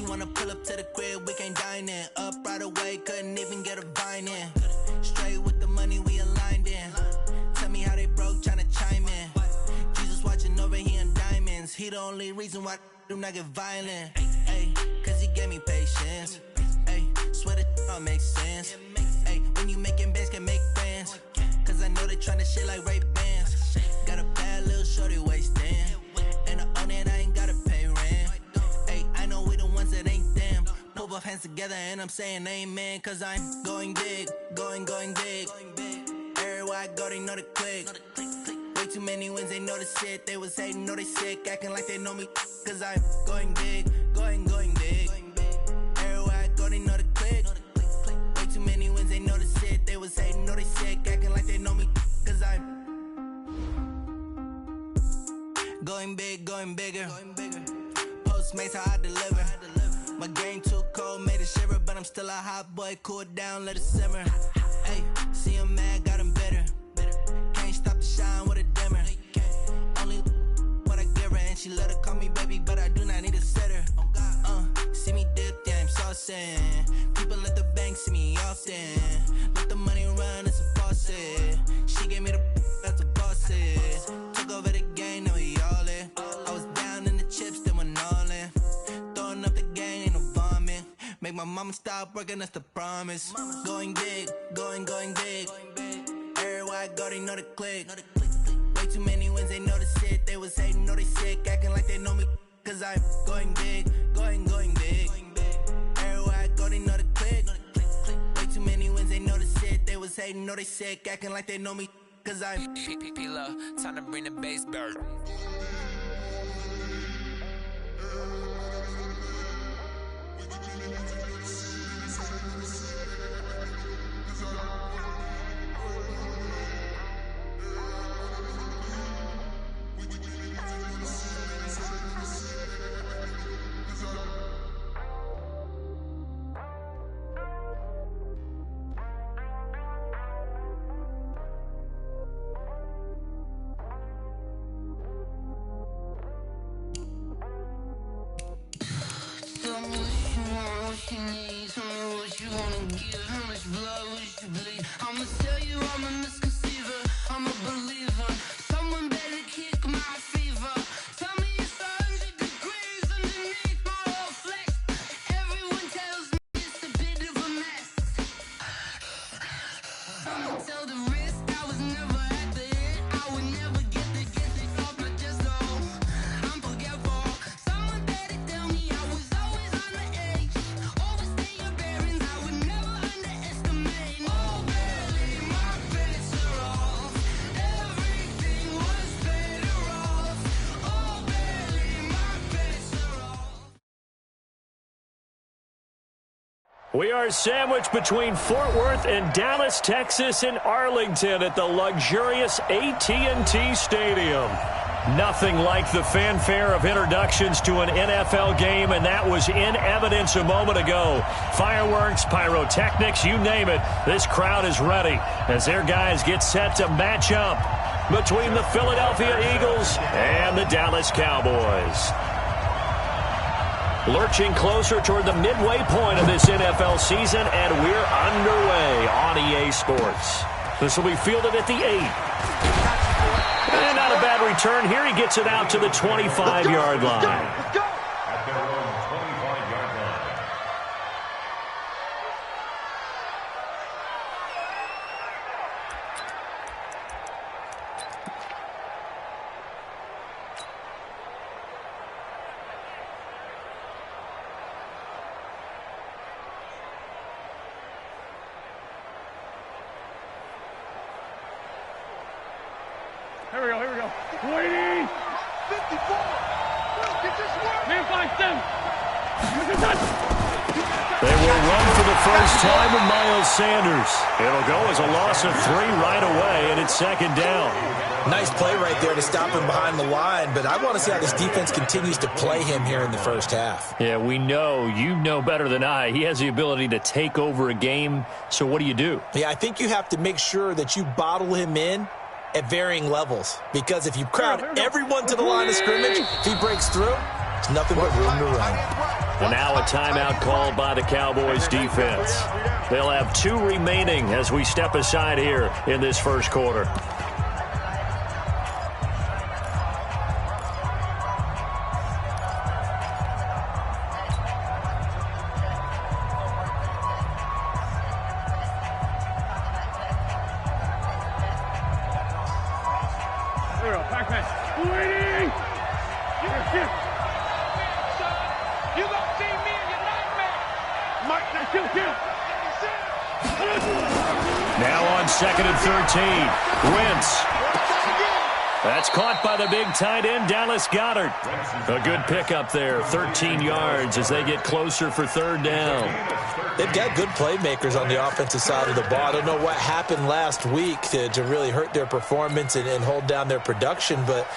wanna pull up to the crib, we can't dine in. Up right away, couldn't even get a vine in. Straight with the money we aligned in. Tell me how they broke, tryna chime in. Jesus watching over, he in diamonds. He the only reason why I do not get violent. Ay, cause he gave me patience. Ay, swear that all makes sense. Ay, when you making bands, can make friends. Cause I know they tryna shit like Ray-Bans. Got a bad little shorty wasting. And I own it, I ain't gotta pay rent. Ay, I know we the ones that ain't them. Pull both hands together and I'm saying amen. Cause I'm going big, going big. Everywhere I go, they know the click. Way too many wins, they know the shit. They was hating, know they sick, acting like they know me. Cause I'm going big, going big. Everywhere I go, they know the click. Way too many wins, they know the shit. They was hating, know they sick, acting like they know me. Cause I'm going big, going bigger. Postmates, how I deliver. My game too cold, made it shiver. But I'm still a hot boy, cool it down, let it simmer. Hey, see him mad, got him bitter. Can't stop the shine with a dimmer. Only what I give her, and she let her call me baby, but I do not need a sitter. See me dip, yeah, I'm saucing. People at the bank see me often. Let the money run, it's a faucet. She gave me the that's a boss is. Took over the game, now we all in. I was down in the chips, then went all in. Throwing up the game, ain't no vomit. Make my mama stop working, that's the promise. Going big, going big. Everywhere I go, they know the click. Way too many wins, they know the shit. They was hating, know they sick, acting like they know me. Cause I'm going big, going big. Everywhere I go, they know the click. Way too many wins, they know the shit. They was hating, know they sick, acting like they know me. Cause I'm P-P-P-Love, time to bring the bass back. I'ma tell you I'm a misconceiver, I'm a believer. Someone better kick my fever. Tell me it's 100 degrees underneath my whole flesh. Everyone tells me it's a bit of a mess. I'ma tell the risk I was never at the end. I would never get it off my chest though. I'm forgetful. Someone better tell me I was always on the edge. Overstay your bearings, I would never underestimate. Oh baby, my bets are off. Everything was better off. Oh baby, my bets are off. We are sandwiched between Fort Worth and Dallas, Texas, and Arlington at the luxurious AT&T Stadium. Nothing like the fanfare of introductions to an NFL game, and that was in evidence a moment ago. Fireworks, pyrotechnics, you name it. This crowd is ready as their guys get set to match up between the Philadelphia Eagles and the Dallas Cowboys. Lurching closer toward the midway point of this NFL season, and we're underway on EA Sports. This will be fielded at the 8. And not a bad return here. He gets it out to the 25-yard line. Let's go! Here we go. Waiting! 54! It just worked! Man, 5-7! They will run for the first time with Miles Sanders. It'll go as a loss of 3 right away, and it's second down. Nice play right there to stop him behind the line, but I want to see how this defense continues to play him here in the first half. Yeah, we know. You know better than I. He has the ability to take over a game, so what do? Yeah, I think you have to make sure that you bottle him in at varying levels, because if you crowd everyone to the line of scrimmage, if he breaks through, there's nothing but room to run. And now a timeout called by the Cowboys defense. They'll have 2 remaining as we step aside here in this first quarter. Now on 2nd and 13. Wentz. That's caught by the big tight end, Dallas Goedert. A good pickup there, 13 yards as they get closer for 3rd down. They've got good playmakers on the offensive side of the ball. I don't know what happened last week to really hurt their performance and hold down their production, but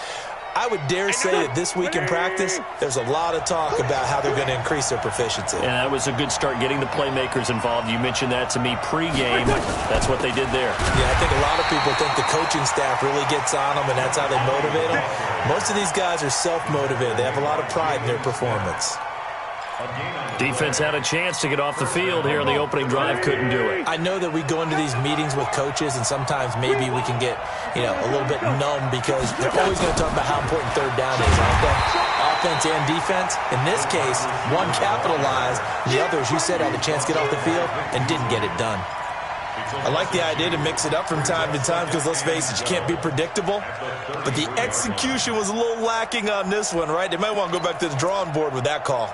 I would dare say that this week in practice, there's a lot of talk about how they're going to increase their proficiency. And that was a good start, getting the playmakers involved. You mentioned that to me pregame. That's what they did there. Yeah, I think a lot of people think the coaching staff really gets on them, and that's how they motivate them. Most of these guys are self-motivated. They have a lot of pride in their performance. Defense had a chance to get off the field here on the opening drive, couldn't do it. I know that we go into these meetings with coaches, and sometimes maybe we can get, a little bit numb because they're always going to talk about how important 3rd down is, aren't they? Offense and defense. In this case, one capitalized, the other, as you said, had a chance to get off the field and didn't get it done. I like the idea to mix it up from time to time because, let's face it, you can't be predictable. But the execution was a little lacking on this one, right? They might want to go back to the drawing board with that call.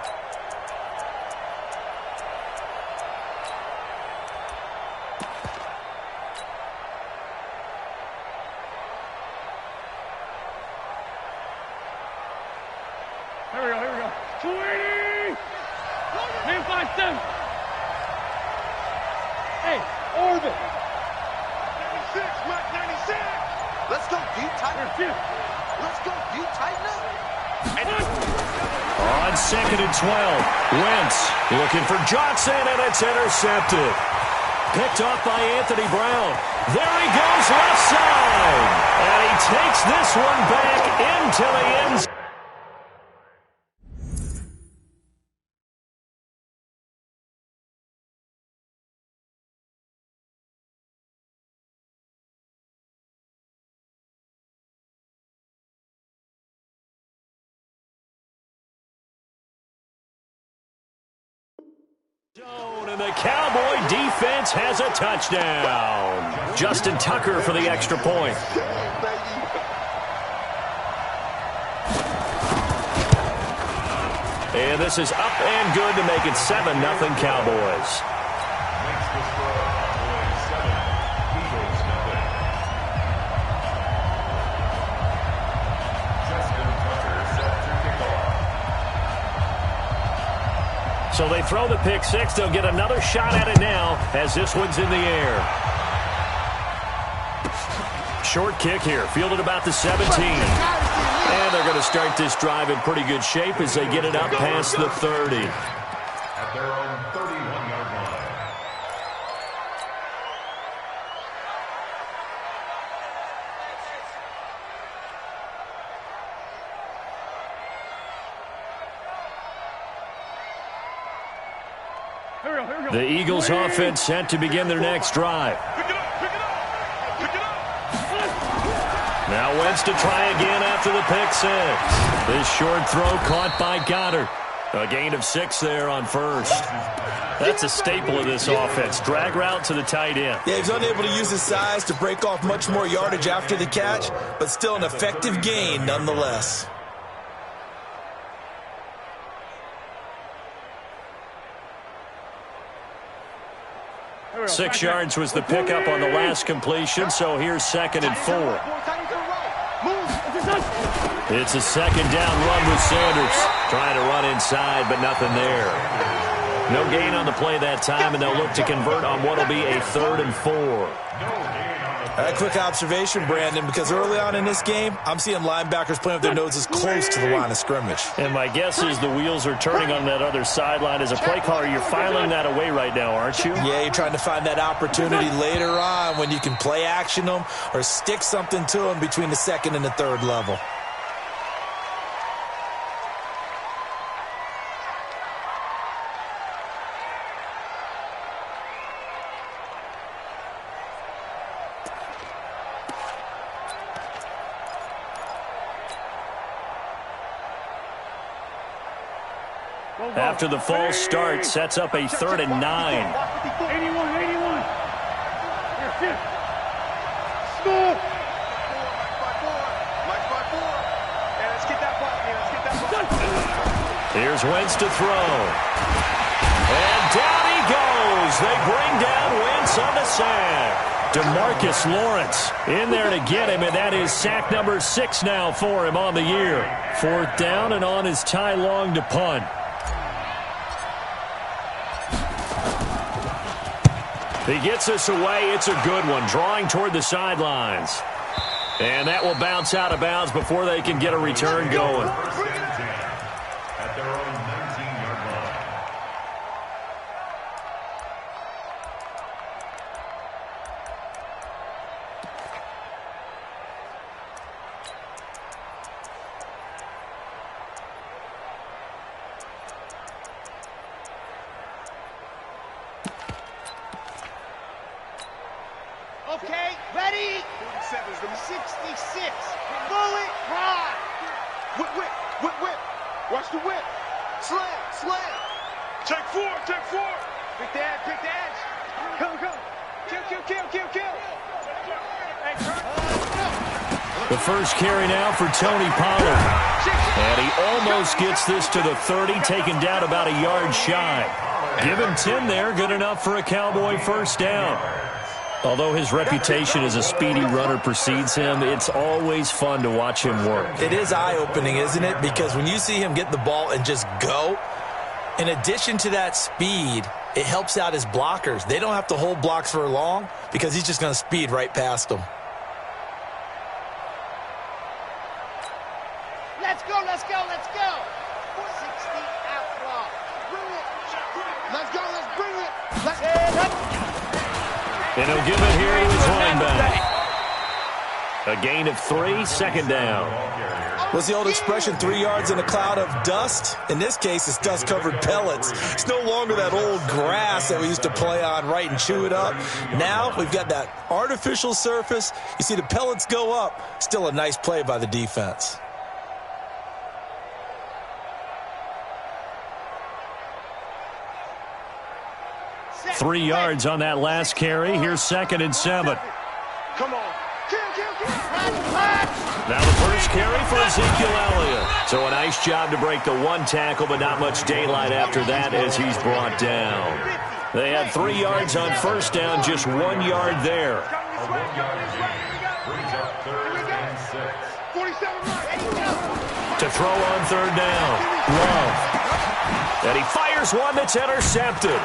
Here we go. 280! Man, 5-7. Hey, orbit. 96, Mike, 96. Let's go deep, tighten. Let's go deep, tighten up. On 2nd and 12, Wentz looking for Johnson, and it's intercepted. Picked off by Anthony Brown. There he goes, left side. And he takes this one back into the end zone. And the Cowboy defense has a touchdown. Justin Tucker for the extra point. And this is up and good to make it 7-0 Cowboys. So they throw the pick six. They'll get another shot at it now as this one's in the air. Short kick here, fielded about the 17. And they're going to start this drive in pretty good shape as they get it up past the 30. At their own 31-yard line. The Eagles offense set to begin their next drive. Now Wentz to try again after the pick six. This short throw caught by Goedert. A gain of 6 there on first. That's a staple of this offense. Drag route to the tight end. Yeah, he's unable to use his size to break off much more yardage after the catch, but still an effective gain nonetheless. 6 yards was the pickup on the last completion, so here's 2nd and 4. It's a 2nd down run with Sanders. Trying to run inside, but nothing there. No gain on the play that time, and they'll look to convert on what will be a 3rd and 4. A quick observation, Brandon, because early on in this game, I'm seeing linebackers playing with their noses close to the line of scrimmage. And my guess is the wheels are turning on that other sideline. As a play caller, you're filing that away right now, aren't you? Yeah, you're trying to find that opportunity later on when you can play action them or stick something to them between the 2nd and the 3rd level. after the false start sets up a 3rd and 9. 81, 81. Here, shift. Smooth. And let's get that ball. Let's get that ball. Here's Wentz to throw. And down he goes. They bring down Wentz on the sack. DeMarcus Lawrence in there to get him, and that is sack number 6 now for him on the year. 4th down and on his Ty Long to punt. He gets us away. It's a good one, drawing toward the sidelines. And that will bounce out of bounds before they can get a return going. At their own 19-yard line. Okay, ready? 66. Bullet, ride. Whip. Watch the whip. Slam. Check 4. Pick the edge. Go. Kill. Hey, turn. The first carry now for Tony Pollard. And he almost gets this to the 30, taken down about a yard shy. Give him 10 there, good enough for a Cowboy first down. Although his reputation as a speedy runner precedes him, it's always fun to watch him work. It is eye-opening, isn't it? Because when you see him get the ball and just go, in addition to that speed, it helps out his blockers. They don't have to hold blocks for long because he's just going to speed right past them. Let's go. 60 out block. Bring it. Let's bring it. Let's go. And he'll give it here to his running back. A gain of 3, 2nd down. What's the old expression, 3 yards in a cloud of dust? In this case, it's dust-covered pellets. It's no longer that old grass that we used to play on, right, and chew it up. Now we've got that artificial surface. You see the pellets go up. Still a nice play by the defense. 3 yards on that last carry. Here's 2nd and 7. Come on. Kill. Now the first carry for Ezekiel Elliott. So a nice job to break the 1 tackle, but not much daylight after that as he's brought down. They had 3 yards on first down, just 1 yard there. A 1-yard gain brings up 3rd and 6. 47. To throw on 3rd down. Love. And he fires one that's intercepted.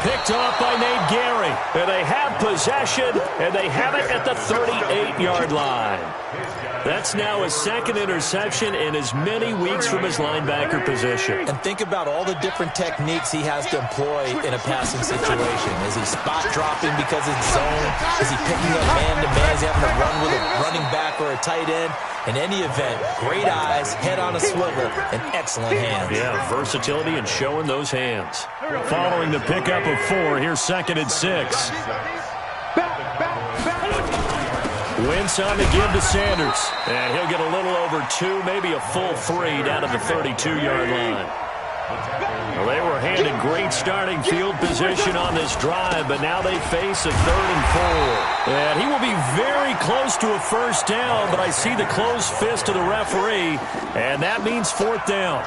Picked off by Nate Gary. And they have possession, and they have it at the 38-yard line. That's now his 2nd interception in as many weeks from his linebacker position. And think about all the different techniques he has to employ in a passing situation. Is he spot dropping because it's zone? Is he picking up man-to-man? Is he having to run with a running back or a tight end? In any event, great eyes, head on a swivel, and excellent hands. Yeah, versatility and showing those hands. Following the pickup of 4, here's 2nd and 6. Wentz on to give to Sanders. And he'll get a little over 2, maybe a full 3 down to the 32-yard line. Well, they were handed great starting field position on this drive, but now they face a 3rd and 4. And he will be very close to a first down, but I see the closed fist of the referee, and that means 4th down.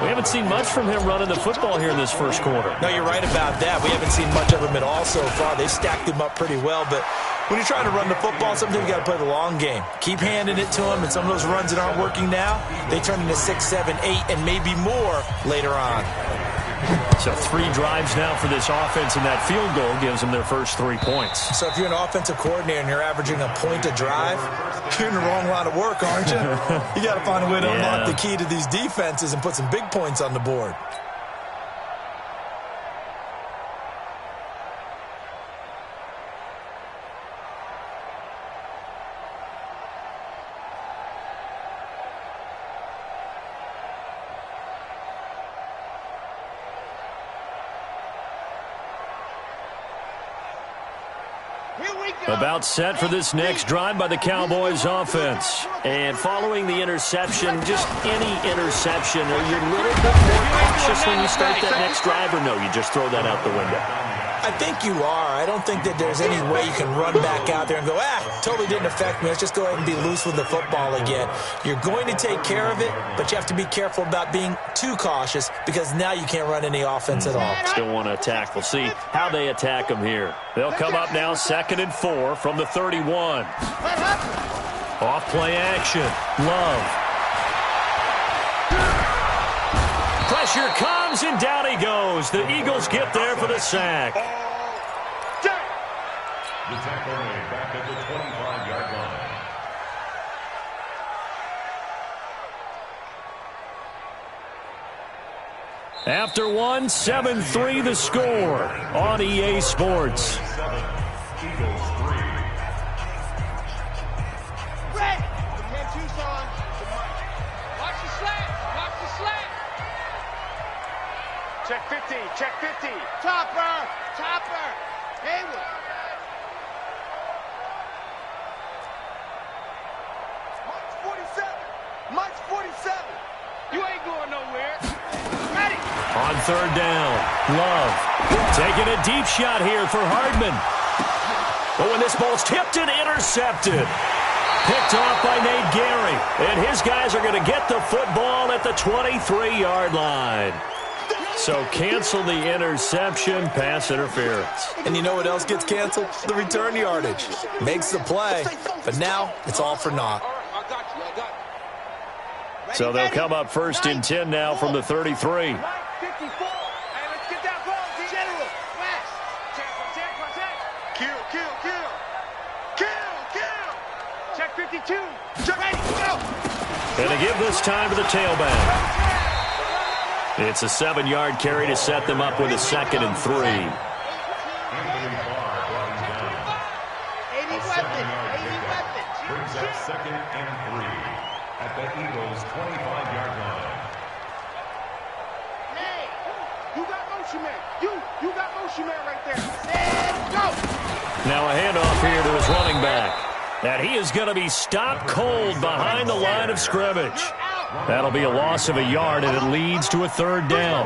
We haven't seen much from him running the football here in this first quarter. No, you're right about that. We haven't seen much of him at all so far. They've stacked him up pretty well, but when you're trying to run the football, sometimes you got to play the long game. Keep handing it to him, and some of those runs that aren't working now, they turn into 6, 7, 8, and maybe more later on. So 3 drives now for this offense, and that field goal gives them their first 3 points. So if you're an offensive coordinator and you're averaging a point a drive, you're in the wrong line of work, aren't you? You got to find a way to unlock the key to these defenses and put some big points on the board. About set for this next drive by the Cowboys offense. And following the interception, just any interception, are you a little bit more cautious when you start that next drive, or no, you just throw that out the window? I think you are. I don't think that there's any way you can run back out there and go, totally didn't affect me. Let's just go ahead and be loose with the football again. You're going to take care of it, but you have to be careful about being too cautious because now you can't run any offense at all. Still want to attack. We'll see how they attack them here. They'll come up now 2nd and 4 from the 31. Off play action. Love. Pressure comes, and down he goes. The Eagles get there for the sack. The tackle made back at the 25-yard line. After one, 7-3 the score on EA Sports. Eagles 3. Watch the slant. Watch the slant. Check 50. Check 50. Chopper. Chopper. Hayward. Mike's 47. You ain't going nowhere. Ready. On 3rd down, Love taking a deep shot here for Hardman. But when this ball's tipped and intercepted. Picked off by Nate Gary. And his guys are going to get the football at the 23-yard line. So cancel the interception, pass interference. And you know what else gets canceled? The return yardage. Makes the play, but now it's all for naught. So they'll come up 1st and 10 now from the 33. 54. Hey, let's get that ball, D. General. West. Check. Kill. Check 52. Check. Ready. Go. And they give this time to the tailback. It's a 7-yard carry to set them up with a 2nd and 3. Anthony Barr brought him down. 80 weapons. 80 weapons. Brings up 2nd and 3 at the Eagles' 25-yard line. Hey. You got motion man. You got motion man right there. And go. Now a handoff here to his running back. And he is going to be stopped cold behind the line of scrimmage. That'll be a loss of a yard, and it leads to a 3rd down.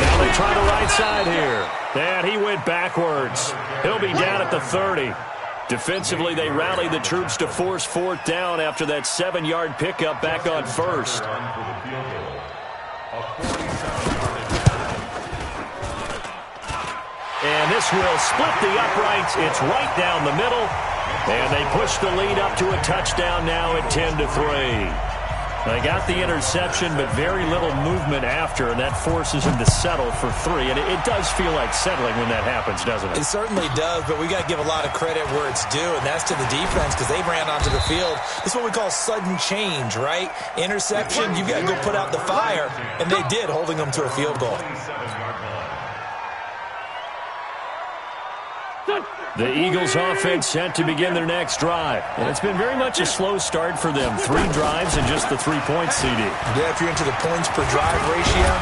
Now they try the right side here. And he went backwards. He'll be down at the 30. Defensively, they rally the troops to force 4th down after that 7-yard pickup back on 1st. And this will split the uprights. It's right down the middle. And they push the lead up to a touchdown now at 10-3. They got the interception, but very little movement after, and that forces him to settle for 3. And it does feel like settling when that happens, doesn't it? It certainly does, but we got to give a lot of credit where it's due, and that's to the defense because they ran onto the field. This is what we call sudden change, right? Interception, you got to go put out the fire, and they did, holding them to a field goal. The Eagles offense set to begin their next drive. And it's been very much a slow start for them. 3 drives and just the 3 points, CD. Yeah, if you're into the points per drive ratio,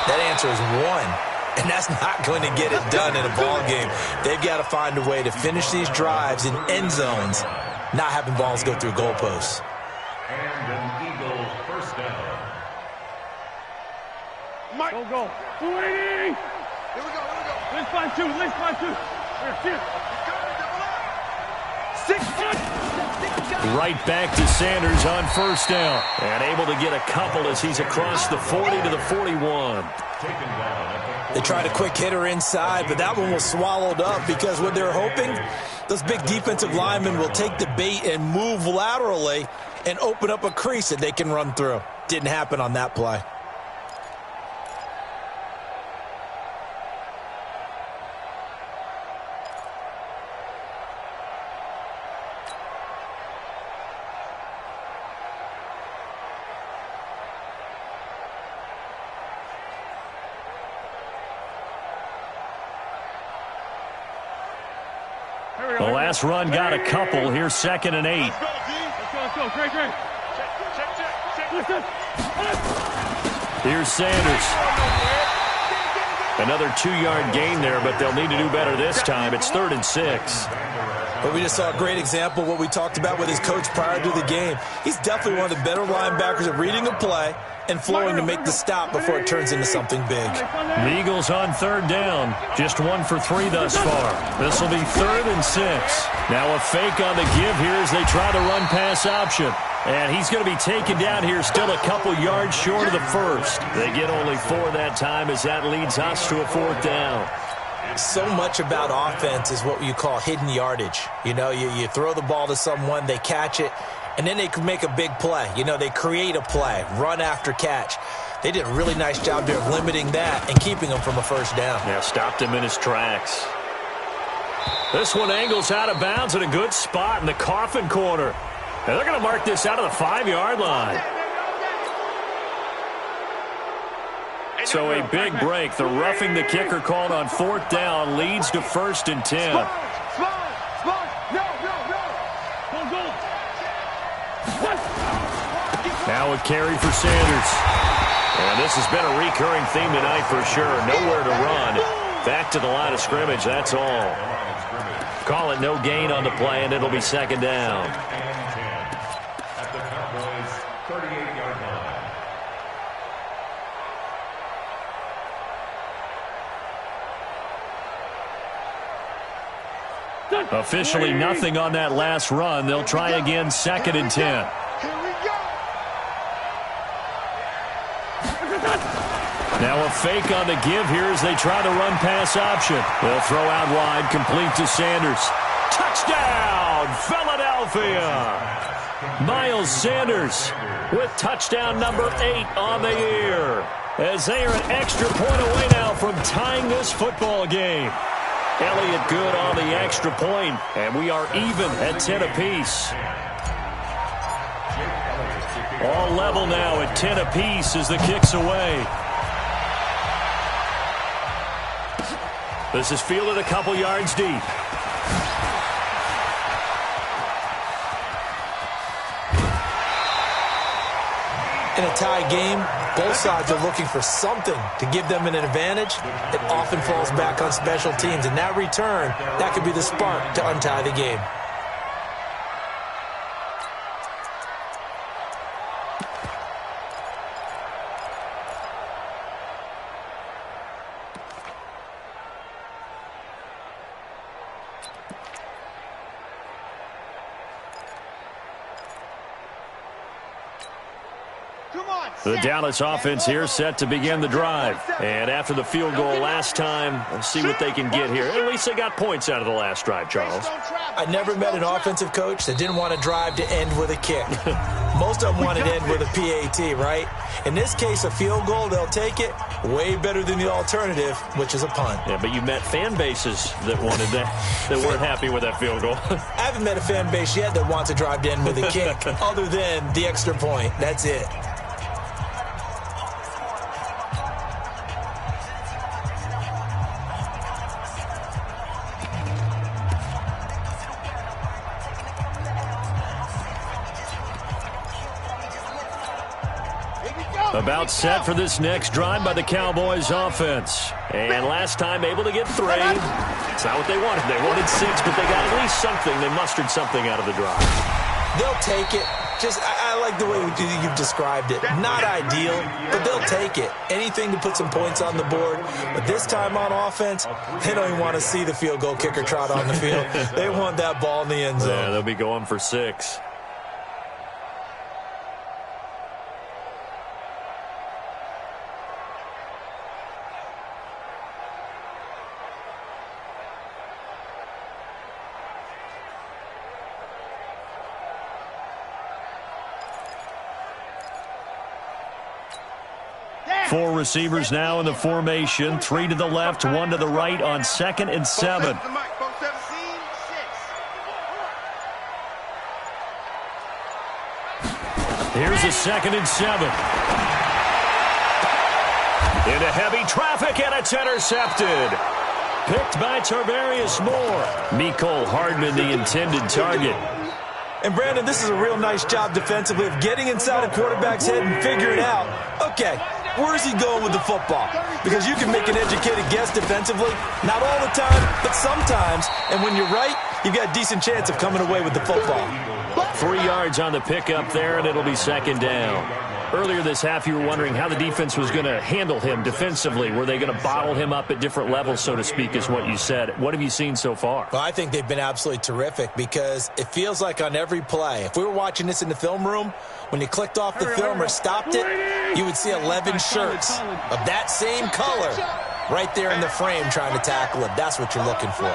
that answer is 1. And that's not going to get it done in a ball game. They've got to find a way to finish these drives in end zones, not having balls go through goalposts. And an Eagle 1st down. Mike. Go. 280. Here we go. Let's find 2. Right back to Sanders on 1st down. And able to get a couple as he's across the 40 to the 41. They tried a quick hitter inside, but that one was swallowed up because what they're hoping, those big defensive linemen will take the bait and move laterally and open up a crease that they can run through. Didn't happen on that play. The last run got a couple. Here's 2nd and 8. Let's go. Great. Check. Here's Sanders. Another 2-yard gain there, but they'll need to do better this time. It's 3rd and 6. But we just saw a great example of what we talked about with his coach prior to the game. He's definitely one of the better linebackers at reading a play and flowing to make the stop before it turns into something big. The Eagles on 3rd down. Just 1 for 3 thus far. This will be 3rd and 6. Now a fake on the give here as they try to run pass option. And he's going to be taken down here, still a couple yards short of the first. They get only 4 that time as that leads us to a 4th down. So much about offense is what you call hidden yardage. You know, you throw the ball to someone, they catch it, and then they can make a big play. You know, they create a play, run after catch. They did a really nice job there of limiting that and keeping him from a first down. Yeah, stopped him in his tracks. This one angles out of bounds at a good spot in the coffin corner. And they're going to mark this out of the 5-yard line. So a big break. The roughing the kicker called on 4th down leads to 1st and 10. Now a carry for Sanders. And this has been a recurring theme tonight for sure. Nowhere to run. Back to the line of scrimmage, that's all. Call it no gain on the play, and it'll be 2nd down. At the Cowboys' 38-yard line. Officially nothing on that last run. They'll try again, 2nd and 10. Now a fake on the give here as they try to run pass option. They'll throw out wide, complete to Sanders. Touchdown, Philadelphia! Miles Sanders with touchdown number 8 on the year, as they are an extra point away now from tying this football game. Elliott good on the extra point, and we are even at 10 apiece. All level now at 10 apiece as the kick's away. This is fielded a couple yards deep. In a tie game, both sides are looking for something to give them an advantage. It often falls back on special teams, and that return, that could be the spark to untie the game. The Dallas offense here set to begin the drive. And after the field goal last time, we'll see what they can get here. At least they got points out of the last drive, Charles. I never met an offensive coach that didn't want to drive to end with a kick. Most of them wanted to end with a PAT, right? In this case, a field goal, they'll take it. Way better than the alternative, which is a punt. Yeah, but you met fan bases that wanted that, that weren't happy with that field goal. I haven't met a fan base yet that wants to drive to end with a kick, other than the extra point. That's it. About set for this next drive by the Cowboys offense. And last time able to get 3. It's not what they wanted. They wanted 6, but they got at least something. They mustered something out of the drive. They'll take it. I like the way you've described it. Not ideal, but they'll take it. Anything to put some points on the board. But this time on offense, they don't even want to see the field goal kicker trot on the field. They want that ball in the end zone. Yeah, they'll be going for 6. Four receivers now in the formation. 3 to the left, 1 to the right on 2nd and 7. Here's a 2nd and 7. Into heavy traffic, and it's intercepted. Picked by Tarvarius Moore. Mecole Hardman, the intended target. And, Brandon, this is a real nice job defensively of getting inside a quarterback's head and figuring out, okay, Where is he going with the football? Because you can make an educated guess defensively. Not all the time, but sometimes. And when you're right, you've got a decent chance of coming away with the football. 3 yards on the pickup there, and it'll be second down. Earlier this half, you were wondering how the defense was going to handle him defensively. Were they going to bottle him up at different levels, so to speak, is what you said. What have you seen so far? Well, I think they've been absolutely terrific because it feels like on every play, if we were watching this in the film room, when you clicked off the film or stopped it, you would see 11 shirts of that same color right there in the frame trying to tackle him. That's what you're looking for.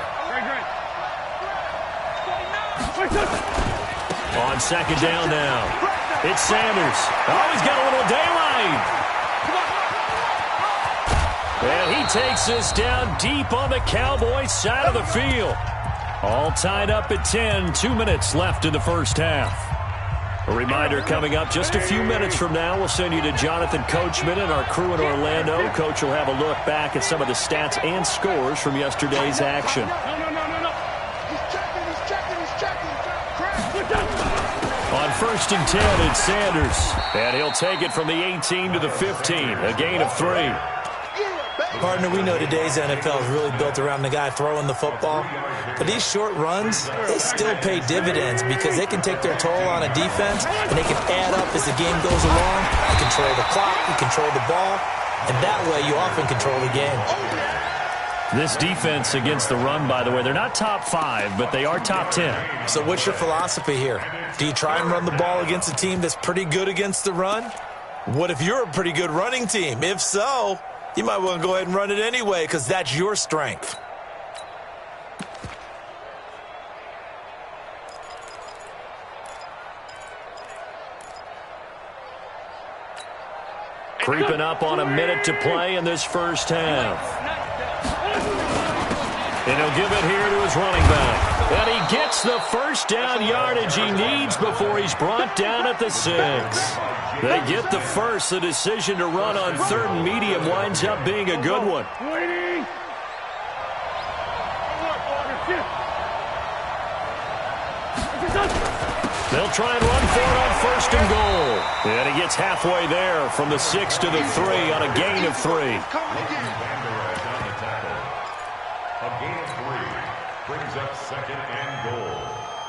On second down now. It's Sanders. Oh, he's got a little daylight. And he takes this down deep on the Cowboys side of the field. All tied up at 10. 2 minutes left in the first half. A reminder coming up just a few minutes from now. We'll send you to Jonathan Coachman and our crew in Orlando. Coach will have a look back at some of the stats and scores from yesterday's action. On 1st and 10, it's Sanders. And he'll take it from the 18 to the 15. A gain of 3. Partner, we know today's NFL is really built around the guy throwing the football. But these short runs, they still pay dividends because they can take their toll on a defense, and they can add up as the game goes along. You control the clock, you control the ball, and that way you often control the game. This defense against the run, by the way, they're not top 5, but they are top 10. So what's your philosophy here? Do you try and run the ball against a team that's pretty good against the run? What if you're a pretty good running team? If so, you might want to go ahead and run it anyway because that's your strength. Creeping up on a minute to play in this first half. And he'll give it here to his running back. And he gets the first down yardage he needs before he's brought down at the 6. They get the first. The decision to run on 3rd and medium winds up being a good one. They'll try and run for it on 1st and goal. And he gets halfway there from the 6 to the 3 on a gain of 3. Brings up 2nd and goal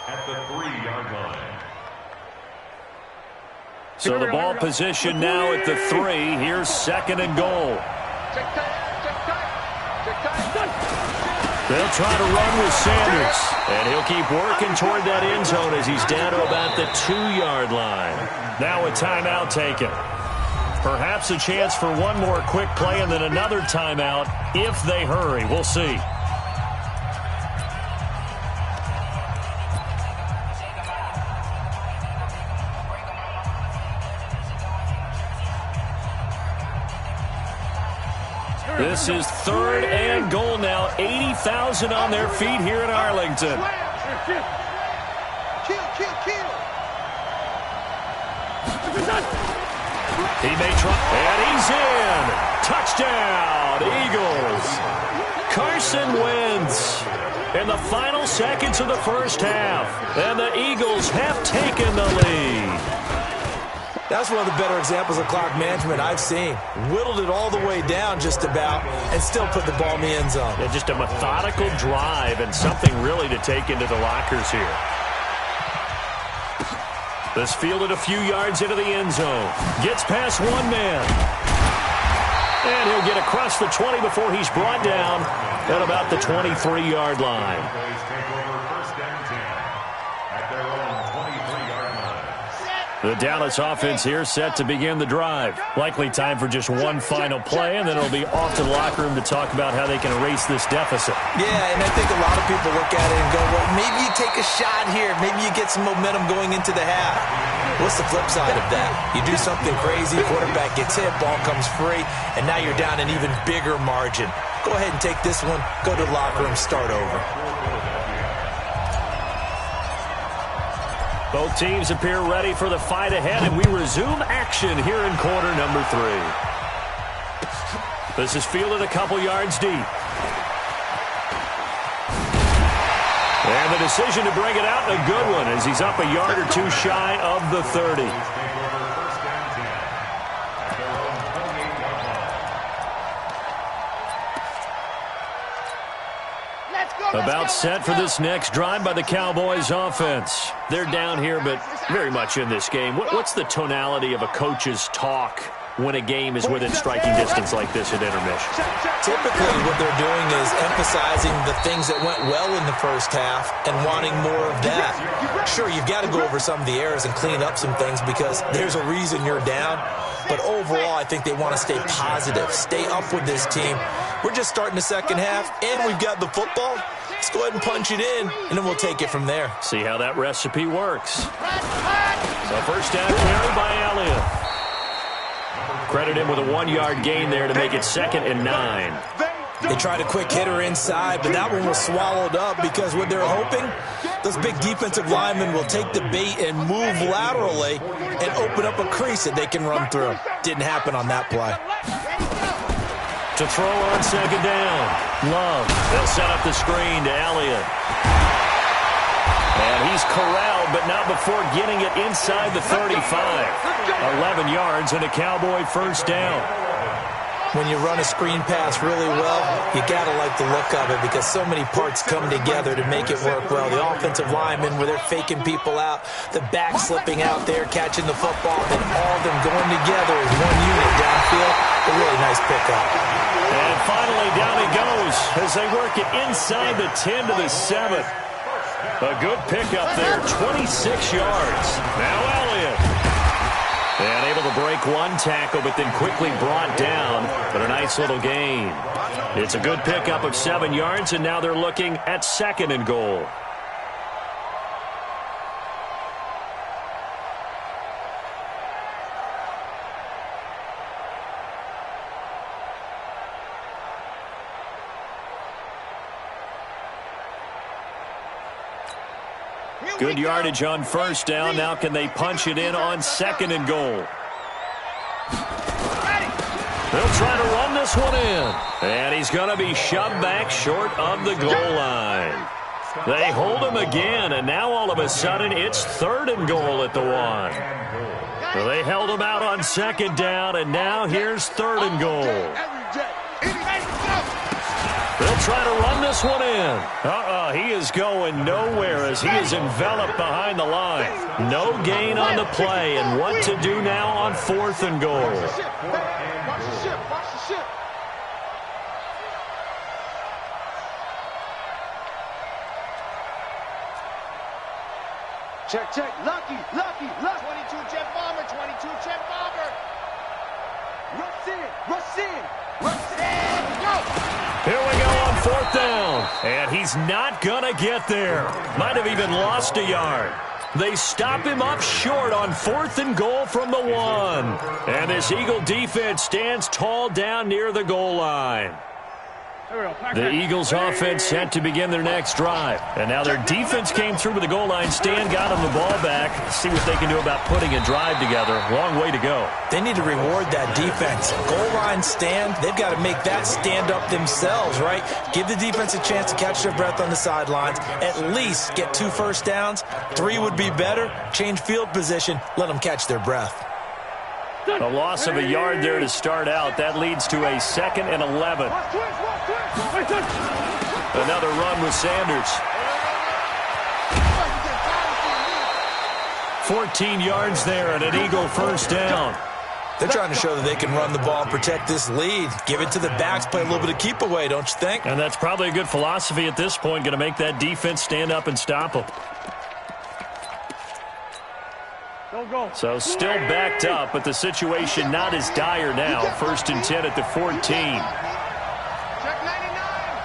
at the 3-yard line. So the ball position now at the 3. Here's 2nd and goal. They'll try to run with Sanders. And he'll keep working toward that end zone as he's down to about the 2-yard line. Now a timeout taken. Perhaps a chance for one more quick play and then another timeout if they hurry. We'll see. This is 3rd and goal now. 80,000 on their feet here in Arlington. He may try, and he's in. Touchdown, Eagles. Carson Wentz in the final seconds of the first half. And the Eagles have taken the lead. That's one of the better examples of clock management I've seen. Whittled it all the way down just about and still put the ball in the end zone. Yeah, just a methodical drive and something really to take into the lockers here. This fielded a few yards into the end zone. Gets past one man. And he'll get across the 20 before he's brought down at about the 23-yard line. The Dallas offense here set to begin the drive. Likely time for just one final play, and then it'll be off to the locker room to talk about how they can erase this deficit. Yeah, and I think a lot of people look at it and go, well, maybe you take a shot here. Maybe you get some momentum going into the half. What's the flip side of that? You do something crazy, quarterback gets hit, ball comes free, and now you're down an even bigger margin. Go ahead and take this one, go to the locker room, start over. Both teams appear ready for the fight ahead, and we resume action here in quarter number 3. This is fielded a couple yards deep. And the decision to bring it out, a good one, as he's up a yard or two shy of the 30. About set for this next drive by the Cowboys offense. They're down here, but very much in this game. What's the tonality of a coach's talk when a game is within striking distance like this at intermission? Typically, what they're doing is emphasizing the things that went well in the first half and wanting more of that. Sure, you've got to go over some of the errors and clean up some things because there's a reason you're down. But overall, I think they want to stay positive, stay up with this team. We're just starting the second half, and we've got the football. Let's go ahead and punch it in, and then we'll take it from there. See how that recipe works. So first down carry by Elliott. Credit him with a 1-yard gain there to make it 2nd and 9. They tried a quick hitter inside, but that one was swallowed up because what they're hoping, those big defensive linemen will take the bait and move laterally and open up a crease that they can run through. Didn't happen on that play. To throw on 2nd down. Love. They'll set up the screen to Elliott. And he's corralled, but not before getting it inside the 35. 11 yards and a Cowboy first down. When you run a screen pass really well, you got to like the look of it because so many parts come together to make it work well. The offensive linemen, where they're faking people out, the back slipping out there, catching the football, then all of them going together as one unit downfield. A really nice pickup. And finally, down he goes as they work it inside the 10 to the 7. A good pickup there, 26 yards. Now Elliott. And able to break one tackle, but then quickly brought down. But a nice little gain. It's a good pickup of 7 yards, and now they're looking at 2nd and goal. Good yardage on first down. Now can they punch it in on 2nd and goal? They'll try to run this one in. And he's going to be shoved back short of the goal line. They hold him again, and now all of a sudden it's 3rd and goal at the 1. So they held him out on 2nd down, and now here's 3rd and goal. They'll try to run this one in. He is going nowhere as he is enveloped behind the line. No gain on the play, and what to do now on 4th and goal. Watch the ship. Watch the ship. Check. Lucky. 22 jet bomber. Rush in. Go. Here we go on 4th down. And he's not going to get there. Might have even lost a yard. They stop him up short on 4th and goal from the 1. And this Eagle defense stands tall down near the goal line. The Eagles offense set to begin their next drive. And now their defense came through with the goal line stand, got them the ball back. See what they can do about putting a drive together. Long way to go. They need to reward that defense. Goal line stand, they've got to make that stand up themselves, right? Give the defense a chance to catch their breath on the sidelines. At least get 2 first downs. 3 would be better. Change field position. Let them catch their breath. A loss of a yard there to start out. That leads to a 2nd and 11. Another run with Sanders. 14 yards there and an Eagle first down. They're trying to show that they can run the ball and protect this lead. Give it to the backs, play a little bit of keep away, don't you think? And that's probably a good philosophy at this point. Going to make that defense stand up and stop them. So still backed up, but the situation not as dire now. 1st and 10 at the 14. Check 99.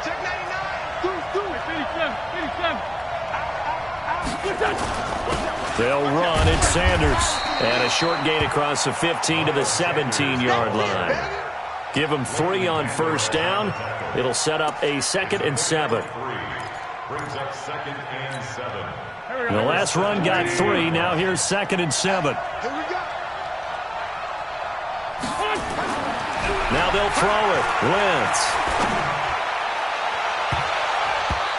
Check 99. They'll run. It's Sanders. And a short gain across the 15 to the 17-yard line. Give them 3 on first down. It'll set up a 2nd and 7. Brings up 2nd and 7. The last run got 3. Now here's 2nd and 7. Here we go. Now they'll throw it. Wentz.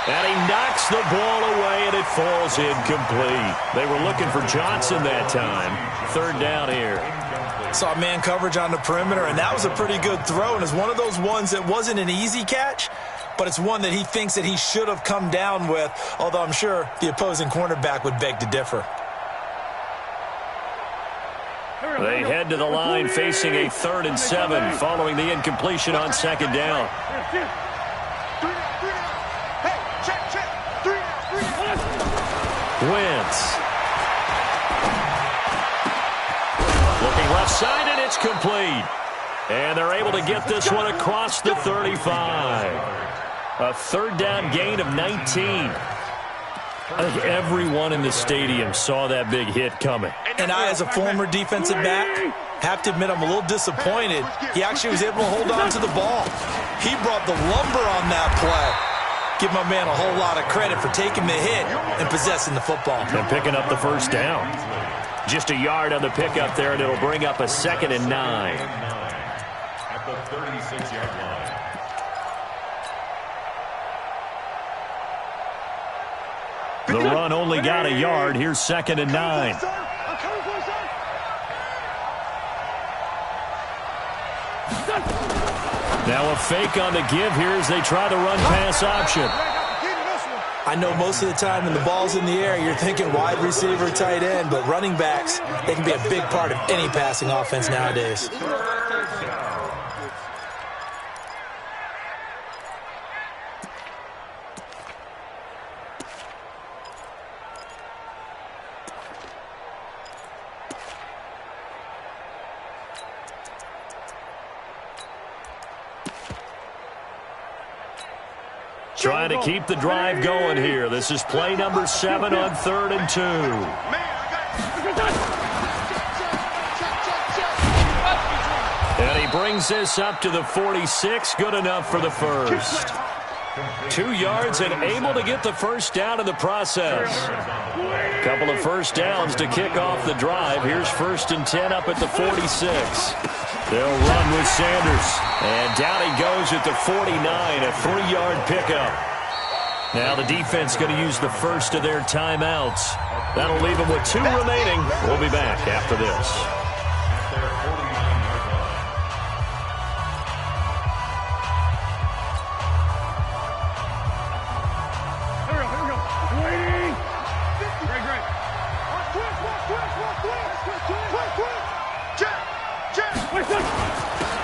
And he knocks the ball away, and it falls incomplete. They were looking for Johnson that time. 3rd down here. Saw man coverage on the perimeter, and that was a pretty good throw. And it's one of those ones that wasn't an easy catch, but it's one that he thinks that he should have come down with, although I'm sure the opposing cornerback would beg to differ. They head to the line facing a 3rd and 7 following the incompletion on 2nd down. Wentz. Looking left side, and it's complete. And they're able to get this one across the 35. A 3rd down gain of 19. I think everyone in the stadium saw that big hit coming. And I, as a former defensive back, have to admit I'm a little disappointed. He actually was able to hold on to the ball. He brought the lumber on that play. Give my man a whole lot of credit for taking the hit and possessing the football. And picking up the 1st down. Just a yard on the pickup there, and it'll bring up a 2nd and 9. At the 36-yard line. The run only got a yard. Here's 2nd and 9. Now a fake on the give here as they try the run-pass option. I know most of the time when the ball's in the air, you're thinking wide receiver, tight end, but running backs, they can be a big part of any passing offense nowadays. Trying to keep the drive going here. This is play number 7 on 3rd and 2. And he brings this up to the 46. Good enough for the first. 2 yards and able to get the 1st down in the process. Couple of 1st downs to kick off the drive. Here's 1st and 10 up at the 46. They'll run with Sanders. And down he goes at the 49, a 3-yard pickup. Now the defense going to use the first of their timeouts. That'll leave them with 2 remaining. We'll be back after this.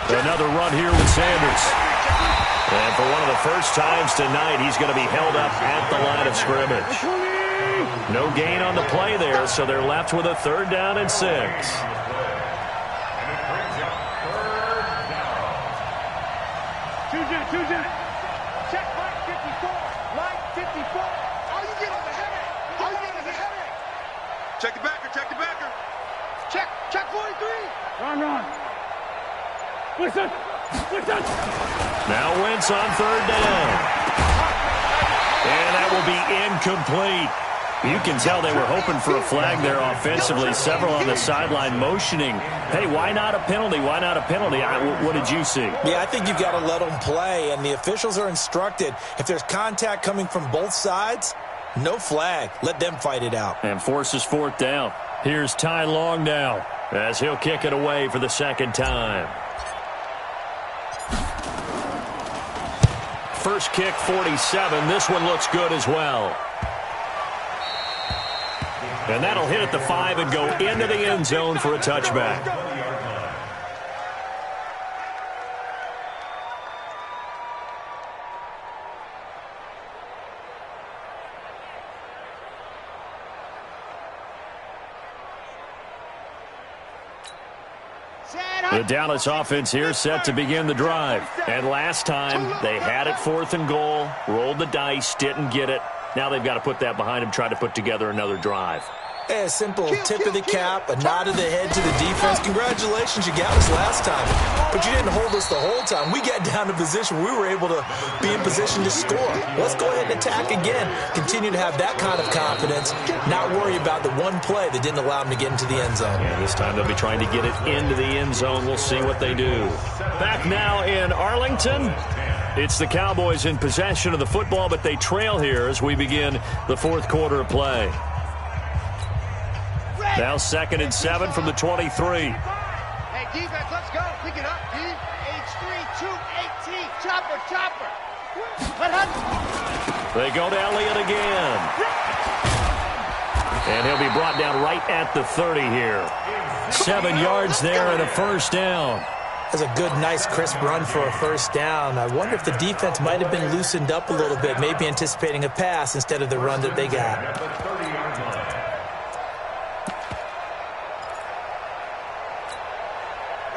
Another run here with Sanders. And for one of the first times tonight, he's going to be held up at the line of scrimmage. No gain on the play there, so they're left with a 3rd down and 6. Check line 54. Line 54. All you get is a headache. All you get is a headache. Check the backer. Check the backer. Check 43. Run. Listen. Now Wentz on 3rd down. And that will be incomplete. You can tell they were hoping for a flag there offensively. Several on the sideline motioning, hey, why not a penalty? Why not a penalty? What did you see? Yeah, I think you've got to let them play, and the officials are instructed. If there's contact coming from both sides, no flag. Let them fight it out. And forces 4th down. Here's Ty Long now as he'll kick it away for the 2nd time. First kick, 47. This one looks good as well. And that'll hit at the 5 and go into the end zone for a touchback. The Dallas offense here set to begin the drive. And last time, they had it 4th and goal, rolled the dice, didn't get it. Now they've got to put that behind them, try to put together another drive. A simple tip of the cap, a nod of the head to the defense. Congratulations, you got us last time. But you didn't hold us the whole time. We got down to position where we were able to be in position to score. Let's go ahead and attack again. Continue to have that kind of confidence, not worry about the one play that didn't allow them to get into the end zone. And this time they'll be trying to get it into the end zone. We'll see what they do. Back now in Arlington. It's the Cowboys in possession of the football, but they trail here as we begin the 4th quarter of play. Now 2nd and 7 from the 23. Hey, defense, let's go. Pick it up, D. H3, 2, 18. Chopper. They go to Elliott again. And he'll be brought down right at the 30 here. 7 yards there and a first down. That's a good, nice, crisp run for a first down. I wonder if the defense might have been loosened up a little bit, maybe anticipating a pass instead of the run that they got.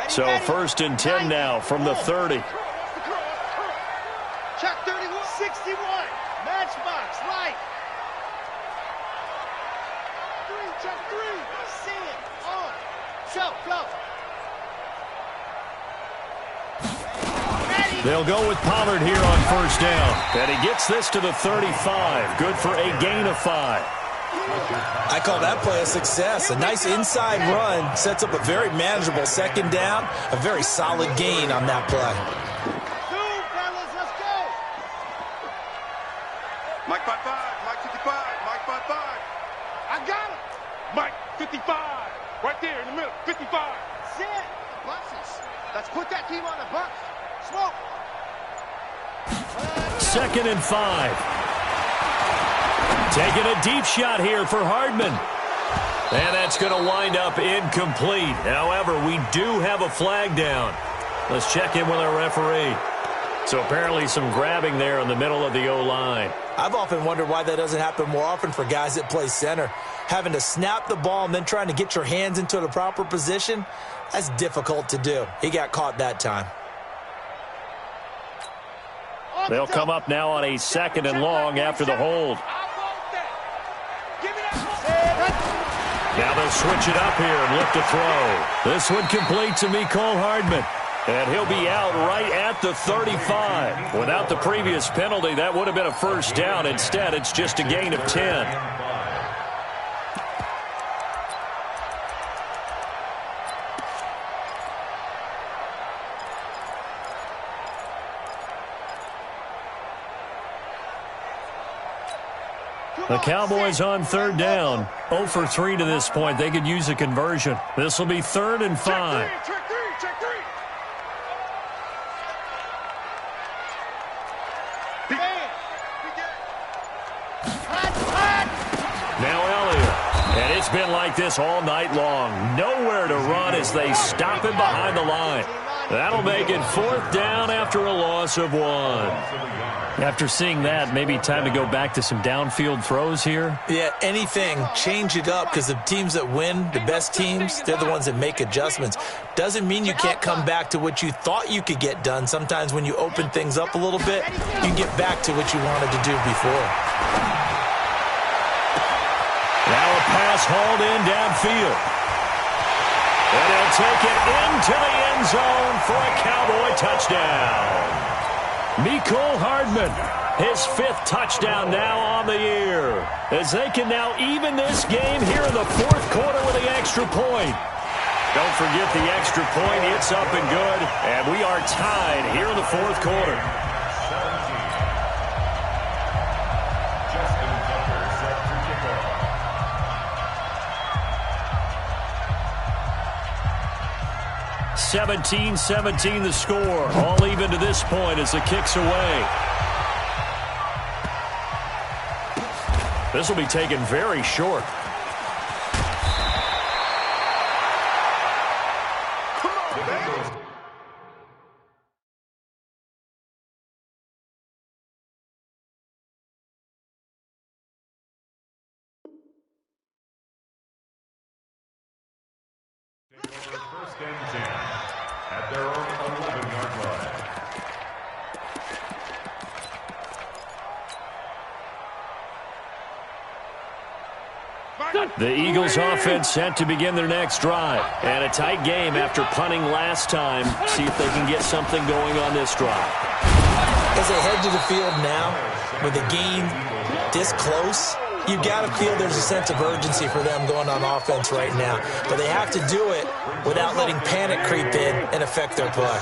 So 1st and 10 now from the 30. Check 31. 61. Matchbox. Right. 3. Check 3. See it. On. Show. Flow. They'll go with Pollard here on first down. And he gets this to the 35. Good for a gain of 5. I call that play a success. A nice inside run sets up a very manageable second down. A very solid gain on that play. Fellas, let's go. Mike 5-5. Mike 55. Mike 5-5. I got him. Mike 55. Right there in the middle. 55. That's it. Buses. Let's put that team on the bus. Smoke. 2nd and 5. Taking a deep shot here for Hardman. And that's going to wind up incomplete. However, we do have a flag down. Let's check in with our referee. So apparently some grabbing there in the middle of the O-line. I've often wondered why that doesn't happen more often for guys that play center. Having to snap the ball and then trying to get your hands into the proper position, that's difficult to do. He got caught that time. They'll come up now on a 2nd and long after the hold. Now they'll switch it up here and look to throw. This one complete to Mecole Hardman. And he'll be out right at the 35. Without the previous penalty, that would have been a first down. Instead, it's just a gain of 10. The Cowboys on 3rd down. 0 for 3 to this point. They could use a conversion. This will be 3rd and 5. Check 3. Check 3. Now Elliott. And it's been like this all night long. Nowhere to run as they stop him behind the line. That'll make it 4th down after a loss of 1. After seeing that, maybe time to go back to some downfield throws here. Yeah, anything. Change it up, because the teams that win, the best teams, they're the ones that make adjustments. Doesn't mean you can't come back to what you thought you could get done. Sometimes when you open things up a little bit, you can get back to what you wanted to do before. Now a pass hauled in downfield. And he'll take it into the end zone for a Cowboy touchdown. Mecole Hardman, his 5th touchdown now on the year, as they can now even this game here in the 4th quarter with the extra point. Don't forget the extra point. It's up and good, and we are tied here in the 4th quarter. Justin Tucker set to kick off. 17-17 the score. All even to this point as the kick's away. This will be taken very short. First and 10 at their own 11-yard line. The Eagles offense set to begin their next drive. And a tight game after punting last time. See if they can get something going on this drive. As they head to the field now, with the game this close, you've got to feel there's a sense of urgency for them going on offense right now. But they have to do it without letting panic creep in and affect their play.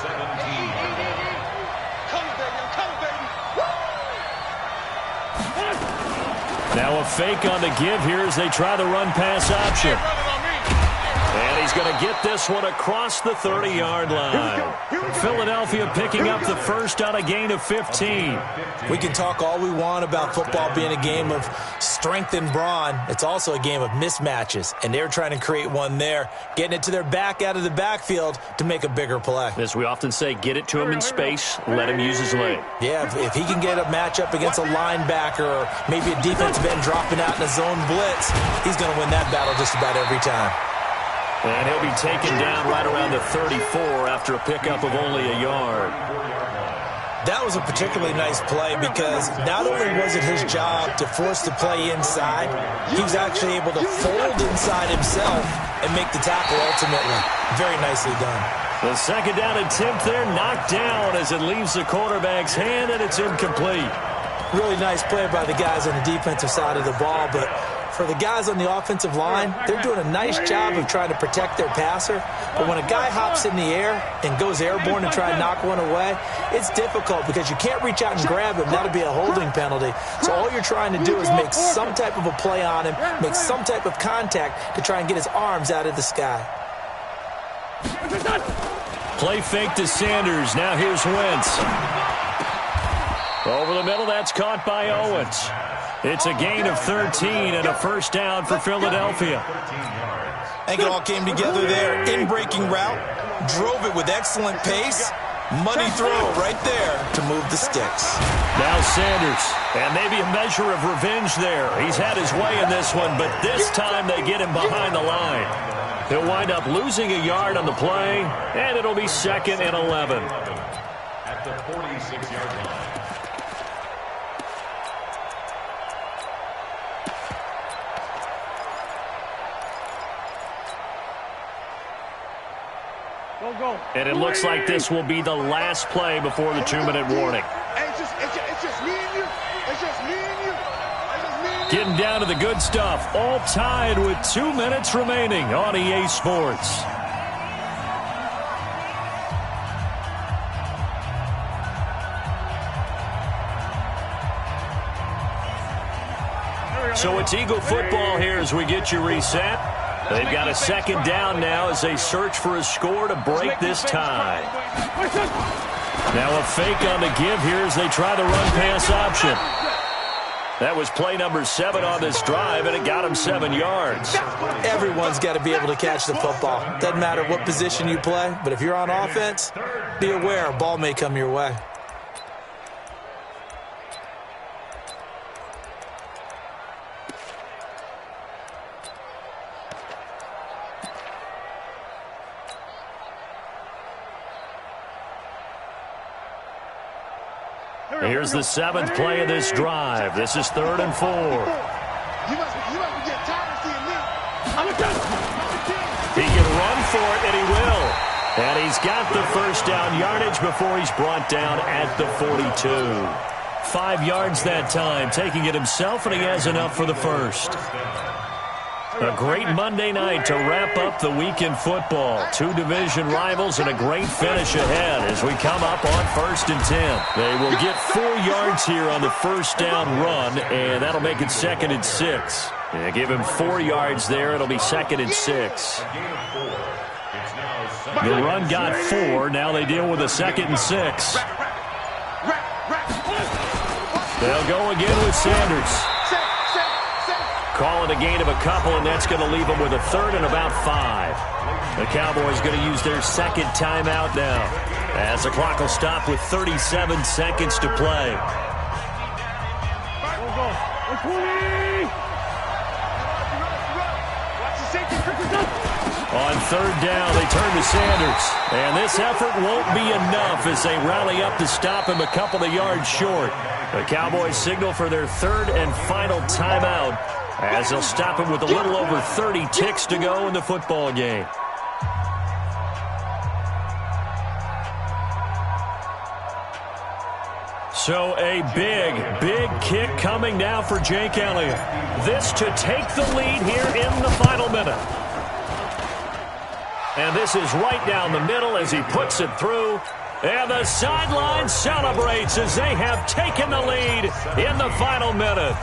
Now a fake on the give here as they try the run-pass option. And he he's going to get this one across the 30-yard line. Philadelphia picking up the first on a gain of 15. We can talk all we want about football being a game of strength and brawn. It's also a game of mismatches, and they're trying to create one there, getting it to their back out of the backfield to make a bigger play. As we often say, get it to him in space, let him use his leg. Yeah, if he can get a matchup against a linebacker or maybe a defensive end dropping out in a zone blitz, he's going to win that battle just about every time. And he'll be taken down right around the 34 after a pickup of only a yard. That was a particularly nice play because not only was it his job to force the play inside, he was actually able to fold inside himself and make the tackle ultimately. Very nicely done. The second down attempt there knocked down as it leaves the quarterback's hand, and it's incomplete. Really nice play by the guys on the defensive side of the ball, but for the guys on the offensive line, they're doing a nice job of trying to protect their passer. But when a guy hops in the air and goes airborne and try and knock one away, it's difficult because you can't reach out and grab him. That'll be a holding penalty. So all you're trying to do is make some type of a play on him, make some type of contact to try and get his arms out of the sky. Play fake to Sanders. Now here's Wentz. Over the middle, that's caught by Owens. It's a gain of 13 and a first down for Philadelphia. I think it all came together there. In-breaking route, drove it with excellent pace. Money throw right there to move the sticks. Now Sanders, and maybe a measure of revenge there. He's had his way in this one, but this time they get him behind the line. He'll wind up losing a yard on the play, and it'll be 2nd and 11. At the 46-yard line. And it looks like this will be the last play before the 2-minute warning. It's just me and you. It's just me and you. It's just me and you. Getting down to the good stuff. All tied with 2 minutes remaining on EA Sports. So it's Eagle football here as we get you reset. They've got a second down now as they search for a score to break this tie. Now a fake on the give here as they try the run-pass option. That was play number 7 on this drive, and it got him 7 yards. Everyone's got to be able to catch the football. Doesn't matter what position you play, but if you're on offense, be aware a ball may come your way. Here's the 7th play of this drive. This is 3rd and 4. You must be getting tired of seeing me. He can run for it, and he will. And he's got the first down yardage before he's brought down at the 42. 5 yards that time, taking it himself, and he has enough for the first. A great Monday night to wrap up the week in football. 2 division rivals and a great finish ahead as we come up on 1st and 10. They will get 4 yards here on the first down run, and that'll make it 2nd and 6. Yeah, give him 4 yards there. It'll be 2nd and 6. The run got 4. Now they deal with a 2nd and 6. They'll go again with Sanders. Call it a gain of a couple, and that's going to leave them with a 3rd and about 5. The Cowboys going to use their 2nd timeout now as the clock will stop with 37 seconds to play. On 3rd down, they turn to Sanders. And this effort won't be enough as they rally up to stop him a couple of yards short. The Cowboys signal for their 3rd and final timeout as they'll stop him with a little over 30 ticks to go in the football game. So a big kick coming now for Jake Elliott. This to take the lead here in the final minute. And this is right down the middle as he puts it through. And the sideline celebrates as they have taken the lead in the final minute.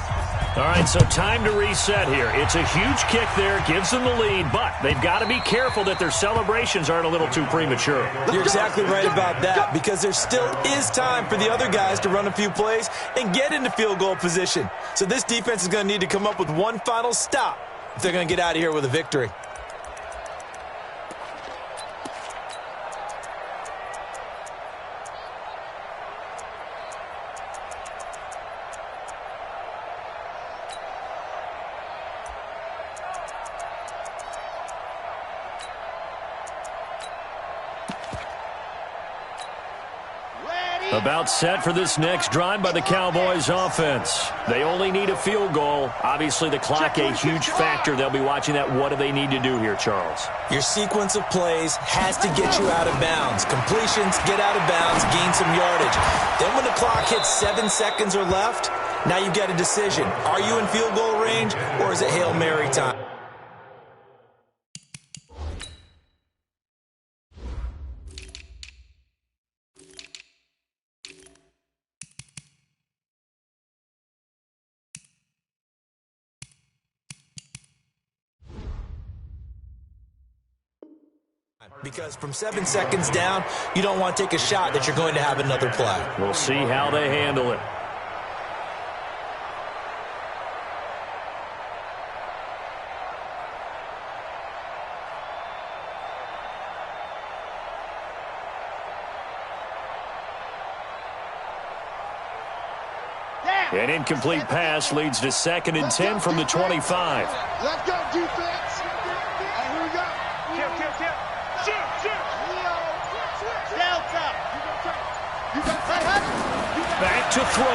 All right, so time to reset here. It's a huge kick there, gives them the lead, but they've got to be careful that their celebrations aren't a little too premature. You're exactly right about that, because there still is time for the other guys to run a few plays and get into field goal position. So this defense is going to need to come up with one final stop if they're going to get out of here with a victory. About set for this next drive by the Cowboys offense. They only need a field goal. Obviously, the clock a huge factor. They'll be watching that. What do they need to do here, Charles? Your sequence of plays has to get you out of bounds. Completions, get out of bounds, gain some yardage. Then when the clock hits 7 seconds or left, now you've got a decision. Are you in field goal range, or is it Hail Mary time? Because from 7 seconds down, you don't want to take a shot that you're going to have another play. We'll see how they handle it. An incomplete pass leads to 2nd and 10 from the 25. Let's go, defense. And here we go. Back to throw.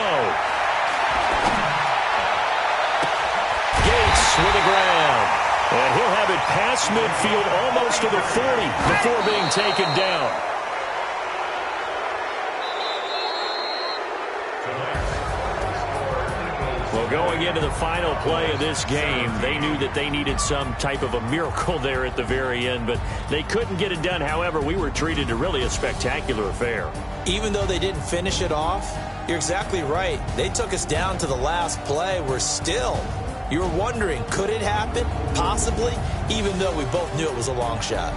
Gates with the ground. And he'll have it past midfield almost to the 40 before being taken down. Well, going into the final play of this game, they knew that they needed some type of a miracle there at the very end, but they couldn't get it done. However, we were treated to really a spectacular affair. Even though they didn't finish it off, you're exactly right. They took us down to the last play. We're still, you were wondering, could it happen? Possibly, even though we both knew it was a long shot.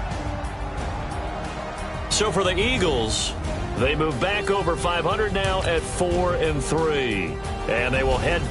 So for the Eagles, they move back over 500 now at 4-3. And they will head